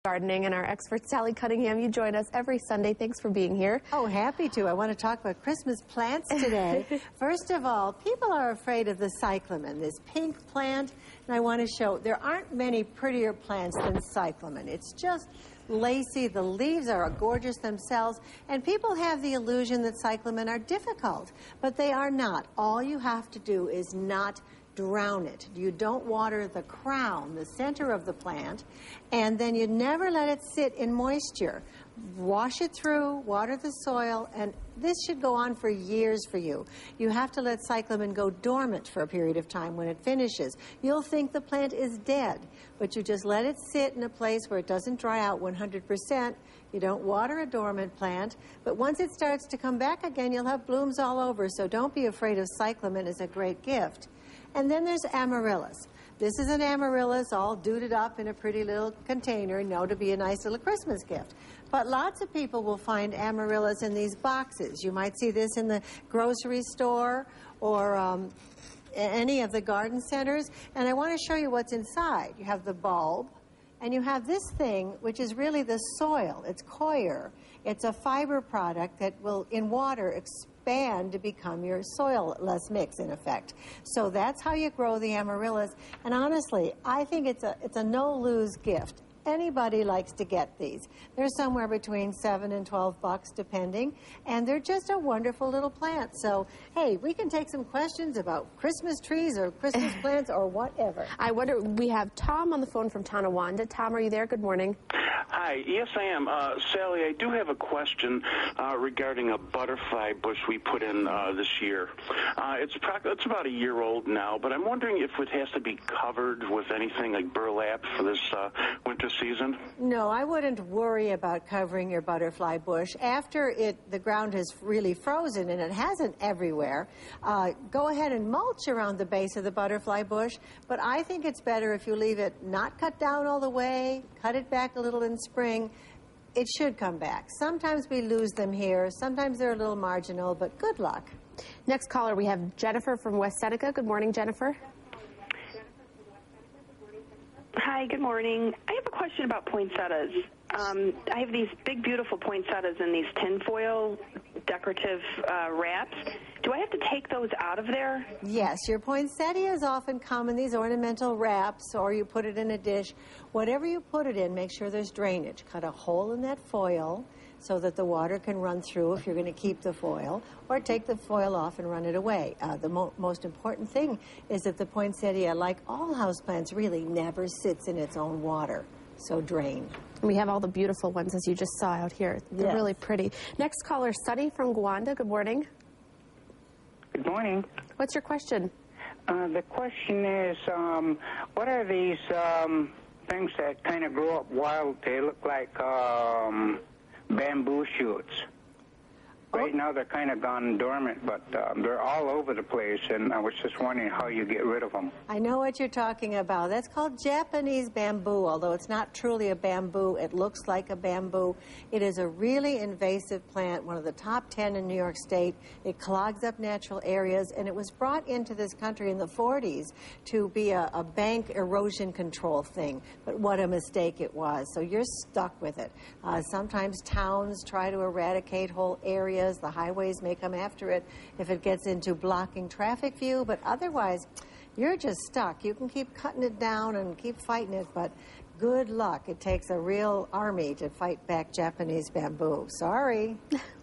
Gardening and our expert Sally Cunningham. You join us every Sunday. Thanks for being here. Oh, happy to. I want to talk about Christmas plants today. First of all, people are afraid of the cyclamen, this pink plant, and I want to show there aren't many prettier plants than cyclamen. It's just lacy. The leaves are gorgeous themselves, and people have the illusion that cyclamen are difficult, but they are not. All you have to do is not drown it. You don't water the crown, the center of the plant, and then you never let it sit in moisture. Wash it through, water the soil, and this should go on for years for you. You have to let cyclamen go dormant for a period of time when it finishes. You'll think the plant is dead, but you just let it sit in a place where it doesn't dry out 100%. You don't water a dormant plant, but once it starts to come back again, you'll have blooms all over, so don't be afraid of cyclamen. It's a great gift. And then there's amaryllis. This is an amaryllis all duded up in a pretty little container, to be a nice little Christmas gift. But lots of people will find amaryllis in these boxes. You might see this in the grocery store or any of the garden centers. And I want to show you what's inside. You have the bulb, and you have this thing, which is really the soil. It's coir. It's a fiber product that will, in water, expand to become your soil-less mix, in effect. So that's how you grow the amaryllis. And honestly, I think it's a no-lose gift. Anybody likes to get these. They're somewhere between $7 and $12, depending, and they're just a wonderful little plant. So, hey, we can take some questions about Christmas trees or Christmas plants or whatever. I wonder, we have Tom on the phone from town of Wanda. Tom, are you there? Good morning. Hi, yes I am. Sally, I do have a question regarding a butterfly bush we put in this year. It's about a year old now, but I'm wondering if it has to be covered with anything like burlap for this winter season. No, I wouldn't worry about covering your butterfly bush. After the ground has really frozen, and it hasn't everywhere, go ahead and mulch around the base of the butterfly bush, but I think it's better if you leave it not cut down all the way, cut it back a little in spring. It should come back. Sometimes we lose them here. Sometimes they're a little marginal, but good luck. Next caller, we have Jennifer from West Seneca. Good morning, Jennifer. Hi, good morning. I have a question about poinsettias. I have these big, beautiful poinsettias in these tinfoil decorative wraps. Do I have to take those out of there? Yes, your poinsettias often come in these ornamental wraps, or you put it in a dish. Whatever you put it in, make sure there's drainage. Cut a hole in that foil so that the water can run through if you're going to keep the foil, or take the foil off and run it away. The most important thing is that the poinsettia, like all houseplants, really never sits in its own water. So drain. We have all the beautiful ones, as you just saw out here. They're really pretty. Next caller, Sunny from Wanda. Good morning. Good morning. What's your question? The question is, what are these things that kind of grow up wild? They look like bamboo shoots. Right now they're kind of gone dormant, but they're all over the place, and I was just wondering how you get rid of them. I know what you're talking about. That's called Japanese bamboo, although it's not truly a bamboo. It looks like a bamboo. It is a really invasive plant, one of the top 10 in New York State. It clogs up natural areas, and it was brought into this country in the 40s to be a bank erosion control thing. But what a mistake it was. So you're stuck with it. Sometimes towns try to eradicate whole areas. The highways may come after it if it gets into blocking traffic view, but otherwise, you're just stuck. You can keep cutting it down and keep fighting it, but good luck. It takes a real army to fight back Japanese bamboo. Sorry.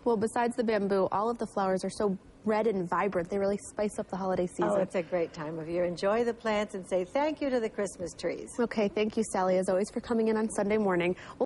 Well, besides the bamboo, all of the flowers are so red and vibrant. They really spice up the holiday season. Oh, it's a great time of year. Enjoy the plants and say thank you to the Christmas trees. Okay, thank you, Sally, as always, for coming in on Sunday morning. Well,